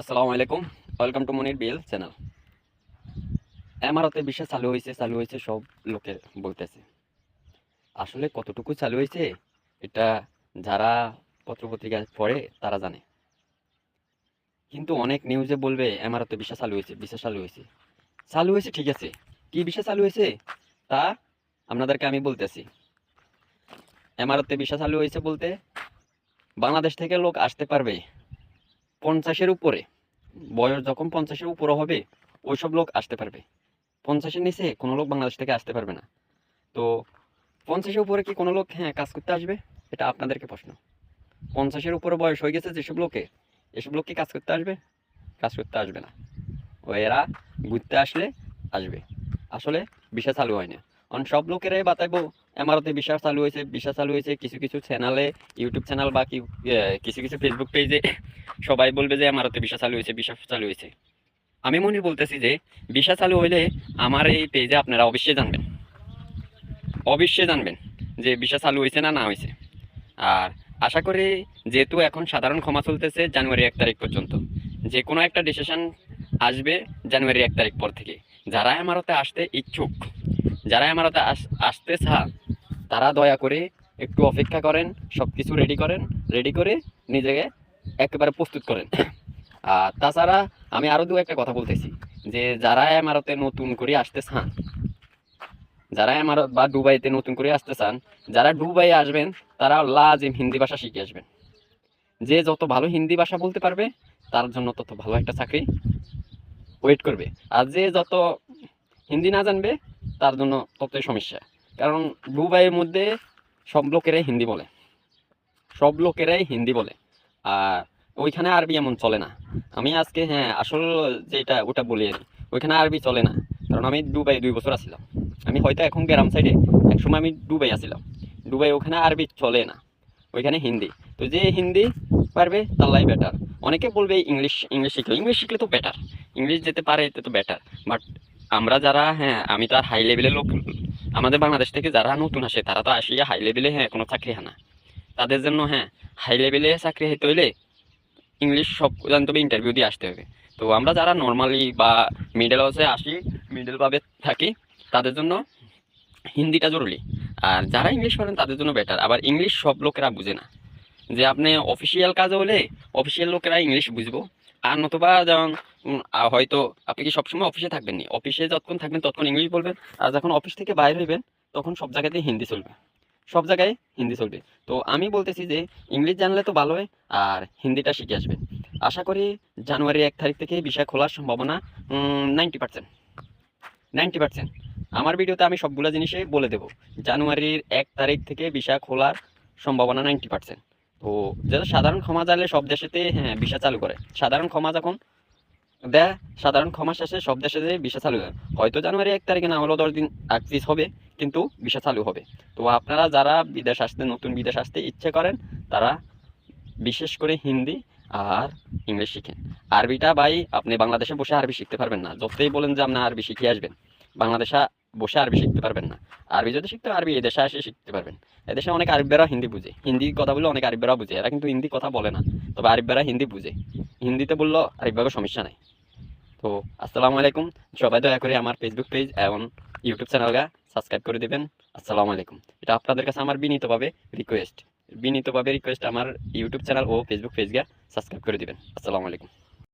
আসসালামু আলাইকুম। Welcome to Monir BL channel. এমারতে বিষয় চালু হয়েছে সব লোকে বলতেছে। আসলে কতটুকু চালু হয়েছে এটা যারা পত্রপত্রিকা পড়ে তারা জানে। কিন্তু অনেক নিউজে বলবে এমারতে বিষয় চালু হয়েছে, বিষয় চালু হয়েছে। চালু হয়েছে ঠিক আছে। কি বিষয় চালু হয়েছে তা আপনাদেরকে আমি বলতেছি। এমারতে বিষয় চালু হয়েছে বলতে বাংলাদেশ থেকে লোক আসতে পারবে 50-এর উপরে। বয়স যখন 50-এর উপরে হবে ওইসব লোক আসতে পারবে। 50-এর নিচে কোনো লোক বাংলাদেশ থেকে আসতে পারবে না। তো 50-এর উপরে কি কোনো লোক কাজ করতে আসবে? এটা আপনাদেরকে প্রশ্ন। 50-এর উপরে বয়স হয়ে গেছে যেসব লোকে, এসব লোক কি কাজ করতে আসবে? কাজ করতে আসবে না। ও এরা ঘুরতে আসলে আসবে। আসলে ভিসা চালু হয় না। কারণ সব লোকেরাই বাতাইবো এমারতে ভিসা চালু হয়েছে, ভিসা চালু হয়েছে। কিছু কিছু চ্যানেলে, ইউটিউব চ্যানেল বা কিছু কিছু ফেসবুক পেজে সবাই বলবে যে এমারতে ভিসা চালু হয়েছে, ভিসা চালু হয়েছে। আমি মনে বলতেছি যে ভিসা চালু হইলে আমার এই পেজে আপনারা অবশ্যই জানবেন, অবশ্যই জানবেন যে ভিসা চালু হয়েছে না না হয়েছে। আর আশা করি যেহেতু এখন সাধারণ ক্ষমা চলতেছে জানুয়ারি 1 তারিখ পর্যন্ত, যে কোনো একটা ডিসিশন আসবে জানুয়ারি 1 তারিখ পর থেকে। যারা আমারতে আসতে ইচ্ছুক, যারা আমারতে আসতে চান, তারা দয়া করে একটু অপেক্ষা করেন, সব কিছু রেডি করেন, রেডি করে নিজেকে একেবারে প্রস্তুত করেন। আর তাছাড়া আমি আরও দু একটা কথা বলতেছি, যে যারা আমারতে নতুন করে আসতে চান, যারা আমার বা দুবাইতে নতুন করে আসতে চান, যারা দুবাই আসবেন তারা লাজিম হিন্দি ভাষা শিখে আসবেন। যে যত ভালো হিন্দি ভাষা বলতে পারবে তার জন্য তত ভালো একটা চাকরি ওয়েট করবে। আর যে যত হিন্দি না জানবে তার জন্য ততই সমস্যা। কারণ দুবাইয়ের মধ্যে সব লোকেরাই হিন্দি বলে, সব লোকেরাই হিন্দি বলে। আর ওইখানে আরবি এমন চলে না। আমি আজকে আসল যেটা ওটা বলি আর কি। ওইখানে আরবি চলে না। কারণ আমি দুবাই 2 বছর আছিলাম। আমি হয়তো এখন গ্রাম সাইডে, একসময় আমি দুবাই আছিলাম। দুবাই ওখানে আরবি চলে না, ওইখানে হিন্দি। তো যে হিন্দি পারবে তাল্লাই বেটার। অনেকে বলবে ইংলিশ, ইংলিশ শিখলে তো বেটার, ইংলিশ যেতে পারে এতে তো বেটার। বাট আমরা যারা আমি তো আর হাই লেভেলের লোক। আমাদের বাংলাদেশ থেকে যারা নতুন আসে তারা তো আসিয়া হাই লেভেলে কোনো চাকরি হয় না। তাদের জন্য হাই লেভেলে চাকরি হইতে হইলে ইংলিশ সব জানতে হবে, ইন্টারভিউ দিয়ে আসতে হবে। তো আমরা যারা নর্মালি বা মিডল হাউসে আসি, মিডল ভাবে থাকি, তাদের জন্য হিন্দিটা জরুরি। আর যারা ইংলিশ পারেন তাদের জন্য বেটার। আবার ইংলিশ সব লোকেরা বুঝে না। যে আপনি অফিসিয়াল কাজ হলে অফিসিয়াল লোকেরা ইংলিশ বুঝবো। আর নতুবা যেমন হয়তো আপনি কি সবসময় অফিসে থাকবেন নি, অফিসে যতক্ষণ থাকবেন ততক্ষণ ইংলিশ বলবেন। আর যখন অফিস থেকে বাইরে হইবেন তখন সব জায়গাতেই হিন্দি চলবে, সব জায়গায় হিন্দি চলবে। তো আমি বলতেছি যে ইংলিশ জানলে তো ভালোই, আর হিন্দিটা শিখে আসবেন। আশা করি জানুয়ারি 1 তারিখ থেকে ভিসা খোলার সম্ভাবনা 90%, 90%। আমার ভিডিওতে আমি সবগুলো জিনিসই বলে দেবো। জানুয়ারির 1 তারিখ থেকে ভিসা খোলার সম্ভাবনা 90%। তো যেটা সাধারণ ক্ষমা চাইলে সব দেশেতে ভিসা চালু করে। সাধারণ ক্ষমা যখন দেয়, সাধারণ ক্ষমা শেষে সব দেশে ভিসা চালু হয়। হয়তো জানুয়ারি 1 তারিখে না হলেও 10 দিন আগে হবে, কিন্তু ভিসা চালু হবে। তো আপনারা যারা বিদেশ আসতে, নতুন বিদেশ আসতে ইচ্ছে করেন, তারা বিশেষ করে হিন্দি আর ইংলিশ শিখেন। আরবিটা ভাই আপনি বাংলাদেশে বসে আরবি শিখতে পারবেন না। যতই বলেন যে আপনি আরবি শিখে আসবেন, বাংলাদেশে বসে আরবি শিখতে পারবেন না। আরবি যদি শিখতে, আরবি এদেশে এসে শিখতে পারবেন। এদেশে অনেক আরবরা হিন্দি বুঝে, হিন্দি কথা বললে অনেক আরবরা বুঝে। এরা কিন্তু হিন্দি কথা বলে না, তবে আরবরা হিন্দি বুঝে। হিন্দিতে বললেও আরবিভাবে সমস্যা নাই। তো আসসালামু আলাইকুম। সবাই দয়া করে আমার ফেসবুক পেজ এবং ইউটিউব চ্যানেলটা সাবস্ক্রাইব করে দেবেন। আসসালামু আলাইকুম। এটা আপনাদের কাছে আমার বিনীতভাবে রিকোয়েস্ট, বিনীতভাবে রিকোয়েস্ট, আমার ইউটিউব চ্যানেল ও ফেসবুক পেজটা সাবস্ক্রাইব করে দিবেন। আসসালামু আলাইকুম।